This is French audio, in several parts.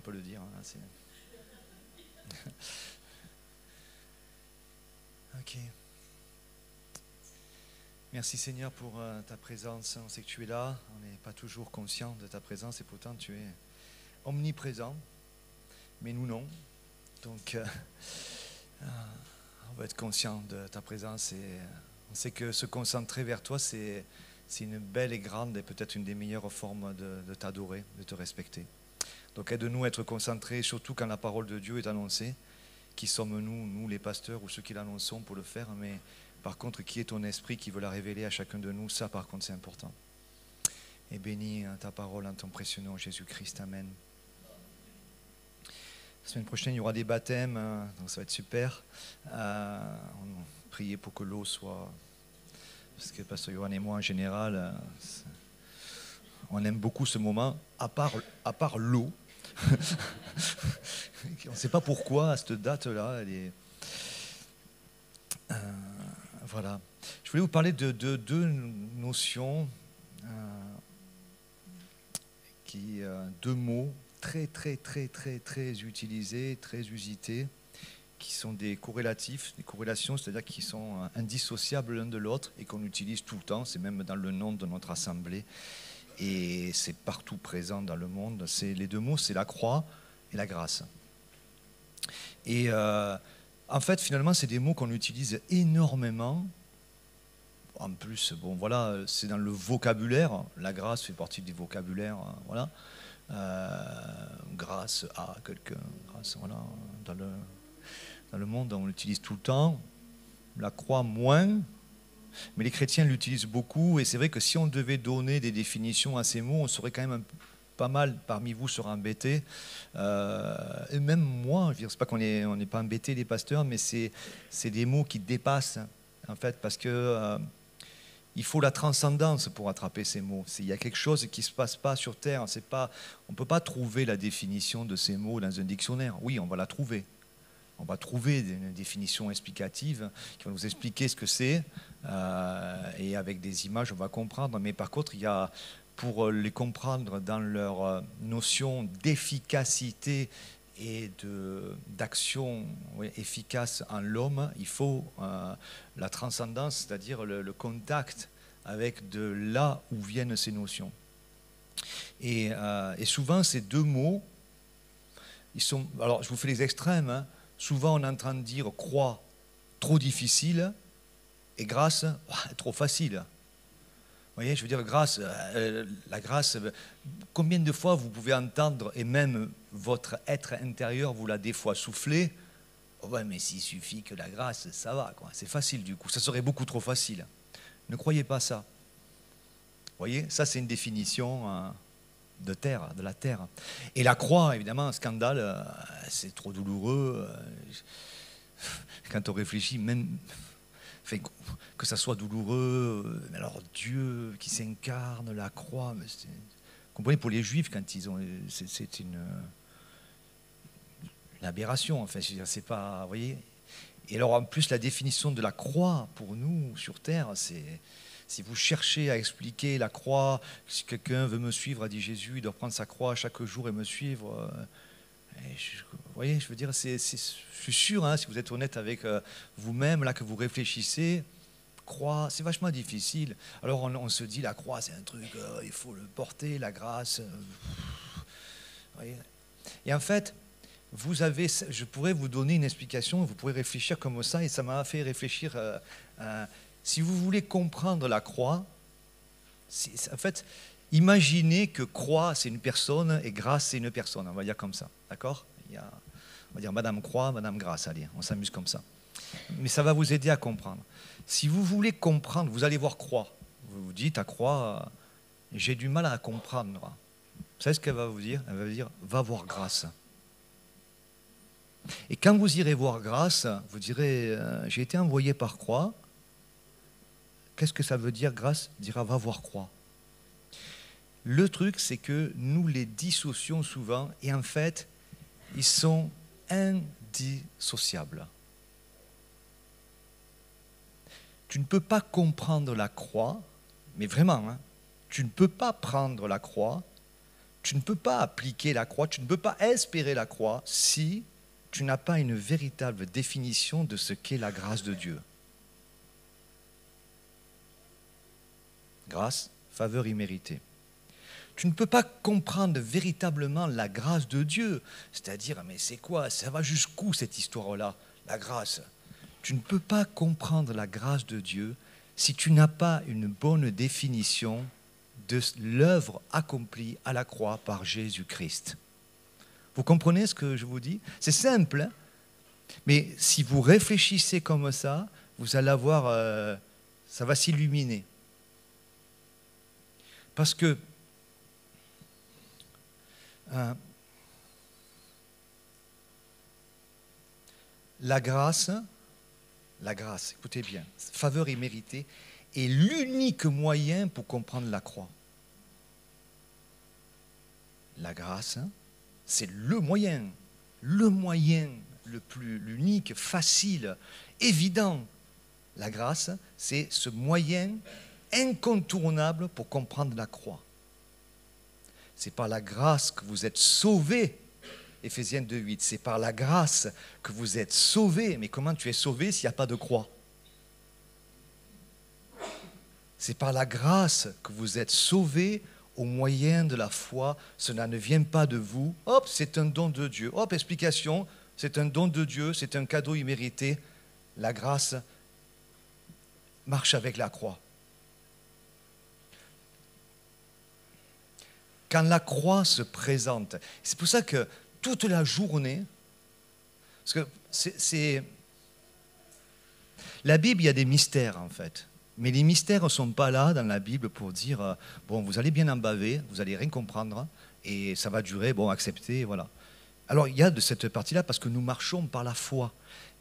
peut le dire. Hein, ok. Merci Seigneur pour ta présence. On sait que tu es là. On n'est pas toujours conscient de ta présence et pourtant tu es omniprésent. Mais nous non. Donc on va être conscient de ta présence et on sait que se concentrer vers toi, c'est une belle et grande et peut-être une des meilleures formes de t'adorer, de te respecter. Donc aide-nous à être concentrés, surtout quand la parole de Dieu est annoncée. Qui sommes-nous, nous les pasteurs ou ceux qui l'annonçons pour le faire, mais par contre, qui est ton esprit qui veut la révéler à chacun de nous, ça par contre c'est important. Et bénis ta parole en ton précieux nom, Jésus-Christ, amen. La semaine prochaine, il y aura des baptêmes, donc ça va être super. On prier pour que l'eau soit... Parce que Pasteur Johan et moi, en général, on aime beaucoup ce moment, à part l'eau. On ne sait pas pourquoi, à cette date-là, elle est... voilà. Je voulais vous parler de deux notions, deux mots très utilisés, très usités, qui sont des corrélatifs, des corrélations, c'est-à-dire qui sont indissociables l'un de l'autre et qu'on utilise tout le temps. C'est même dans le nom de notre assemblée et c'est partout présent dans le monde. Les deux mots, c'est la croix et la grâce. Et en fait, finalement, c'est des mots qu'on utilise énormément. En plus, bon, voilà, c'est dans le vocabulaire. La grâce fait partie du vocabulaire, voilà. Grâce à quelqu'un, grâce, voilà. Dans le monde, on l'utilise tout le temps. La croix, moins. Mais les chrétiens l'utilisent beaucoup. Et c'est vrai que si on devait donner des définitions à ces mots, on serait quand même pas mal parmi vous seraient embêtés. Et même moi, je veux dire, c'est pas qu'on n'est pas embêtés les pasteurs, mais c'est des mots qui dépassent, en fait, parce que il faut la transcendance pour attraper ces mots. Il y a quelque chose qui ne se passe pas sur Terre. On ne peut pas trouver la définition de ces mots dans un dictionnaire. Oui, on va la trouver. On va trouver une définition explicative qui va nous expliquer ce que c'est. Et avec des images, on va comprendre. Mais par contre, il y a, pour les comprendre dans leur notion d'efficacité et d'action efficace en l'homme, il faut la transcendance, c'est-à-dire le contact avec de là où viennent ces notions. Et souvent, ces deux mots, alors je vous fais les extrêmes, hein, souvent on entend dire croix, trop difficile, et grâce, trop facile. Vous voyez, je veux dire, grâce, la grâce, combien de fois vous pouvez entendre, et même votre être intérieur vous l'a des fois soufflé, oh ouais, mais s'il suffit que la grâce, ça va, quoi. C'est facile du coup, ça serait beaucoup trop facile. Ne croyez pas ça. Vous voyez, ça c'est une définition de la terre. Et la croix, évidemment, un scandale, c'est trop douloureux. Quand on réfléchit, même... Fait que ça soit douloureux, alors Dieu qui s'incarne, la croix, mais vous comprenez, pour les Juifs, quand ils ont, c'est une aberration, enfin, c'est pas, vous voyez. Et alors en plus la définition de la croix pour nous sur terre, c'est si vous cherchez à expliquer la croix, si quelqu'un veut me suivre, a dit Jésus, il doit prendre sa croix chaque jour et me suivre. Vous voyez, je veux dire, je suis sûr, hein, si vous êtes honnête avec vous-même, là, que vous réfléchissez, croix, c'est vachement difficile. Alors on se dit, la croix, c'est un truc, il faut le porter, la grâce. Vous voyez. Et en fait, je pourrais vous donner une explication, vous pourrez réfléchir comme ça, et ça m'a fait réfléchir. Si vous voulez comprendre la croix, en fait, imaginez que croix, c'est une personne et grâce, c'est une personne. On va dire comme ça, d'accord ? On va dire Madame Croix, Madame Grâce. Allez, on s'amuse comme ça. Mais ça va vous aider à comprendre. Si vous voulez comprendre, vous allez voir croix. Vous vous dites à croix, j'ai du mal à comprendre. Vous savez ce qu'elle va vous dire ? Elle va vous dire, va voir grâce. Et quand vous irez voir grâce, vous direz, j'ai été envoyé par croix. Qu'est-ce que ça veut dire grâce ? Elle dira, va voir croix. Le truc, c'est que nous les dissocions souvent, et en fait, ils sont indissociables. Tu ne peux pas comprendre la croix, mais vraiment, hein, tu ne peux pas prendre la croix Tu ne peux pas appliquer la croix, tu ne peux pas espérer la croix si tu n'as pas une véritable définition de ce qu'est la grâce de Dieu. Grâce, faveur imméritée. Tu ne peux pas comprendre véritablement la grâce de Dieu. C'est-à-dire, mais c'est quoi? Ça va jusqu'où cette histoire-là, la grâce? Tu ne peux pas comprendre la grâce de Dieu si tu n'as pas une bonne définition de l'œuvre accomplie à la croix par Jésus-Christ. Vous comprenez ce que je vous dis? C'est simple, hein? Mais si vous réfléchissez comme ça, vous allez avoir, ça va s'illuminer. Parce que la grâce, écoutez bien, faveur imméritée, est l'unique moyen pour comprendre la croix. La grâce, c'est le moyen l'unique, facile, évident. La grâce, c'est ce moyen incontournable pour comprendre la croix. C'est par la grâce que vous êtes sauvés, Éphésiens 2,8. C'est par la grâce que vous êtes sauvés. Mais comment tu es sauvé s'il n'y a pas de croix? C'est par la grâce que vous êtes sauvés au moyen de la foi. Cela ne vient pas de vous. Hop, c'est un don de Dieu. Hop, explication, c'est un don de Dieu, c'est un cadeau immérité. La grâce marche avec la croix. Quand la croix se présente, c'est pour ça que toute la journée, parce que la Bible, il y a des mystères en fait. Mais les mystères ne sont pas là dans la Bible pour dire, bon, vous allez bien en baver, vous allez rien comprendre, et ça va durer, bon, acceptez, voilà. Alors, il y a de cette partie-là parce que nous marchons par la foi.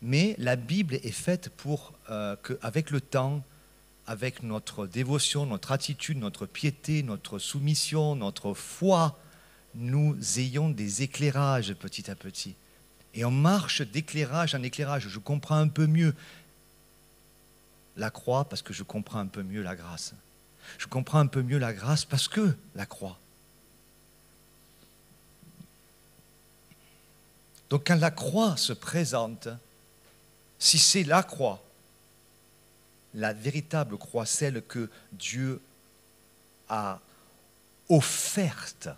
Mais la Bible est faite pour qu'avec le temps, avec notre dévotion, notre attitude, notre piété, notre soumission, notre foi, nous ayons des éclairages petit à petit. Et on marche d'éclairage en éclairage. Je comprends un peu mieux la croix parce que je comprends un peu mieux la grâce. Je comprends un peu mieux la grâce parce que la croix. Donc quand la croix se présente, si c'est la croix, la véritable croix, celle que Dieu a offerte,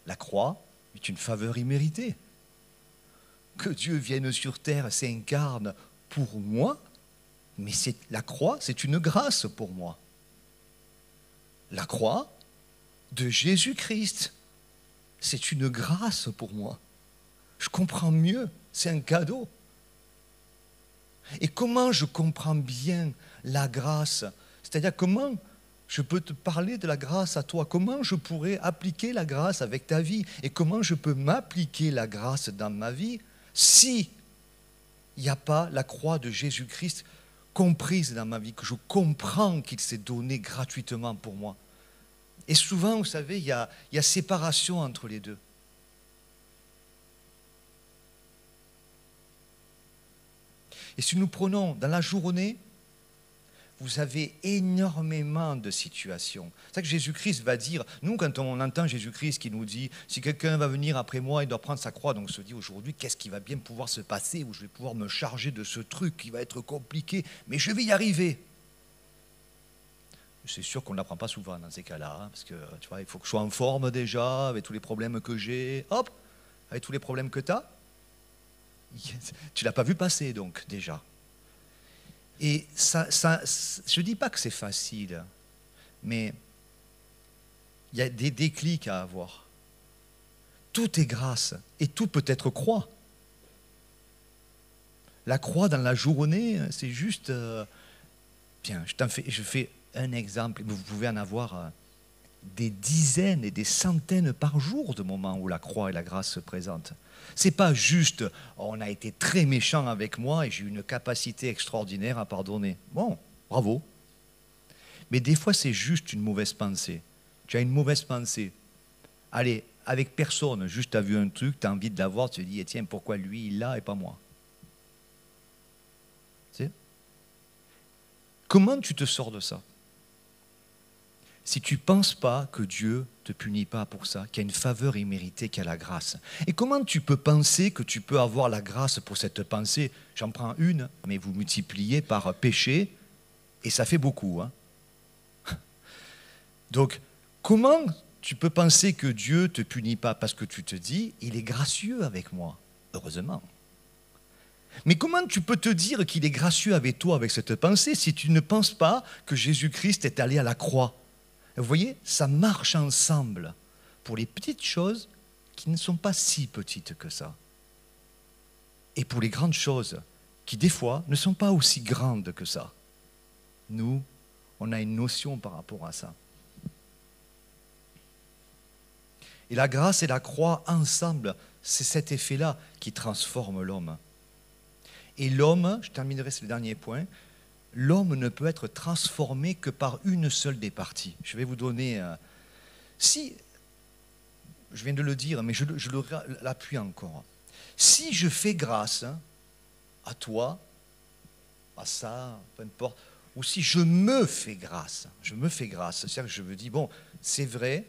la croix est une faveur imméritée. Que Dieu vienne sur terre, s'incarne pour moi, mais la croix, c'est une grâce pour moi. La croix de Jésus-Christ, c'est une grâce pour moi. Je comprends mieux, c'est un cadeau. Et comment je comprends bien la grâce? C'est-à-dire comment je peux te parler de la grâce à toi? Comment je pourrais appliquer la grâce avec ta vie? Et comment je peux m'appliquer la grâce dans ma vie si il n'y a pas la croix de Jésus-Christ comprise dans ma vie, que je comprends qu'il s'est donné gratuitement pour moi? Et souvent, vous savez, il y a séparation entre les deux. Et si nous prenons dans la journée, vous avez énormément de situations. C'est ça que Jésus-Christ va dire. Nous, quand on entend Jésus-Christ qui nous dit « Si quelqu'un va venir après moi, il doit prendre sa croix », donc on se dit aujourd'hui, qu'est-ce qui va bien pouvoir se passer, où je vais pouvoir me charger de ce truc qui va être compliqué, mais je vais y arriver. C'est sûr qu'on ne l'apprend pas souvent dans ces cas-là, hein, parce que tu vois, il faut que je sois en forme déjà, avec tous les problèmes que j'ai. Hop, avec tous les problèmes que tu as. Tu ne l'as pas vu passer, donc, déjà. Et ça, je ne dis pas que c'est facile, mais il y a des déclics à avoir. Tout est grâce, et tout peut être croix. La croix dans la journée, c'est juste... Tiens, je fais un exemple, vous pouvez en avoir des dizaines et des centaines par jour de moments où la croix et la grâce se présentent. Ce n'est pas juste « on a été très méchant avec moi et j'ai eu une capacité extraordinaire à pardonner ». Bon, bravo. Mais des fois, c'est juste une mauvaise pensée. Tu as une mauvaise pensée. Allez, avec personne, juste tu as vu un truc, tu as envie de l'avoir, tu te dis eh, « tiens, pourquoi lui, il l'a et pas moi ?» Tu sais ? Comment tu te sors de ça ? si tu ne penses pas que Dieu ne te punit pas pour ça, qu'il y a une faveur imméritée, qu'il y a la grâce. Et comment tu peux penser que tu peux avoir la grâce pour cette pensée? J'en prends une, mais vous multipliez par péché, et ça fait beaucoup. Hein. Donc, comment tu peux penser que Dieu ne te punit pas? Parce que tu te dis, il est gracieux avec moi, heureusement. Mais comment tu peux te dire qu'il est gracieux avec toi, avec cette pensée, si tu ne penses pas que Jésus-Christ est allé à la croix? Vous voyez, ça marche ensemble pour les petites choses qui ne sont pas si petites que ça. Et pour les grandes choses qui, des fois, ne sont pas aussi grandes que ça. Nous, on a une notion par rapport à ça. Et la grâce et la croix, ensemble, c'est cet effet-là qui transforme l'homme. Et l'homme, je terminerai sur le dernier point, l'homme ne peut être transformé que par une seule des parties. Je vais vous donner... si, je viens de le dire, mais je l'appuie encore. Si je fais grâce à toi, à ça, peu importe, ou si je me fais grâce, c'est-à-dire que je me dis, bon, c'est vrai,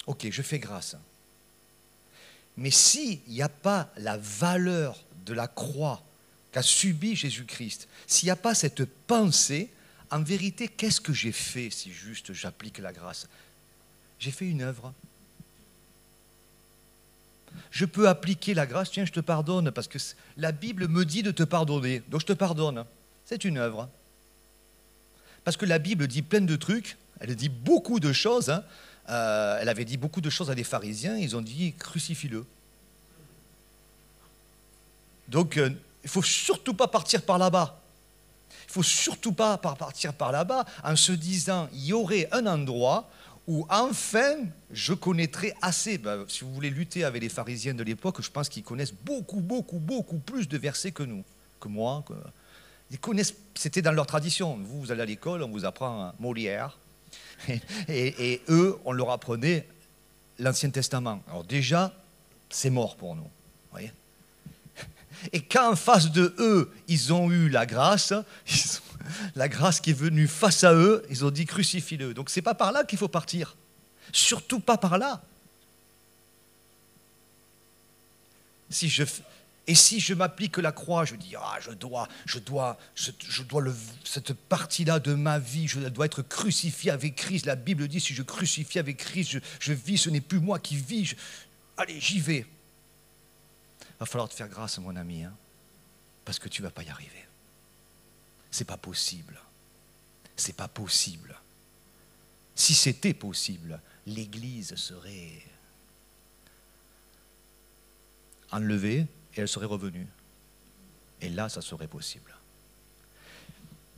ok, je fais grâce. Mais s'il n'y a pas la valeur de la croix qu'a subi Jésus-Christ, s'il n'y a pas cette pensée, en vérité, qu'est-ce que j'ai fait si juste j'applique la grâce? J'ai fait une œuvre. Je peux appliquer la grâce, tiens, je te pardonne, parce que la Bible me dit de te pardonner, donc je te pardonne. C'est une œuvre. Parce que la Bible dit plein de trucs, elle dit beaucoup de choses, hein. Elle avait dit beaucoup de choses à des pharisiens, ils ont dit crucifie-le. Donc, il ne faut surtout pas partir par là-bas. Il ne faut surtout pas partir par là-bas en se disant il y aurait un endroit où enfin je connaîtrai assez. Ben, si vous voulez lutter avec les pharisiens de l'époque, je pense qu'ils connaissent beaucoup plus de versets que nous, que moi. Ils connaissent, c'était dans leur tradition. Vous allez à l'école, on vous apprend Molière. Et eux, on leur apprenait l'Ancien Testament. Alors déjà, c'est mort pour nous. Voyez. Et quand en face de eux, ils ont eu la grâce, la grâce qui est venue face à eux, ils ont dit crucifie-le. Donc c'est pas par là qu'il faut partir. Surtout pas par là. Et si je m'applique la croix, je dis, cette partie-là de ma vie, je dois être crucifié avec Christ. La Bible dit, si je crucifie avec Christ, je vis, ce n'est plus moi qui vis. Allez, j'y vais. Il va falloir te faire grâce, mon ami, hein, parce que tu ne vas pas y arriver. C'est pas possible. C'est pas possible. Si c'était possible, l'Église serait enlevée, et elle serait revenue. Et là, ça serait possible.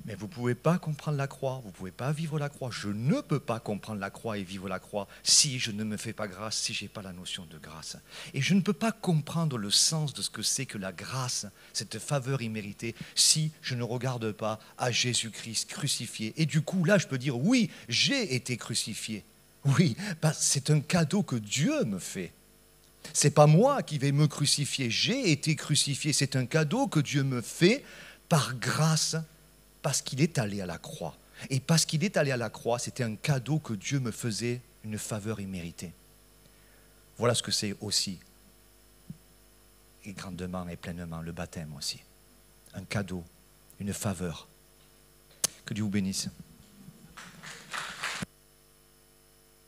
Mais vous ne pouvez pas comprendre la croix, vous ne pouvez pas vivre la croix. Je ne peux pas comprendre la croix et vivre la croix si je ne me fais pas grâce, si je n'ai pas la notion de grâce. Et je ne peux pas comprendre le sens de ce que c'est que la grâce, cette faveur imméritée, si je ne regarde pas à Jésus-Christ crucifié. Et du coup, là, je peux dire, oui, j'ai été crucifié. Oui, c'est un cadeau que Dieu me fait. Ce n'est pas moi qui vais me crucifier, j'ai été crucifié. C'est un cadeau que Dieu me fait par grâce, parce qu'il est allé à la croix. Et parce qu'il est allé à la croix, c'était un cadeau que Dieu me faisait, une faveur imméritée. Voilà ce que c'est aussi, et grandement et pleinement, le baptême aussi. Un cadeau, une faveur. Que Dieu vous bénisse.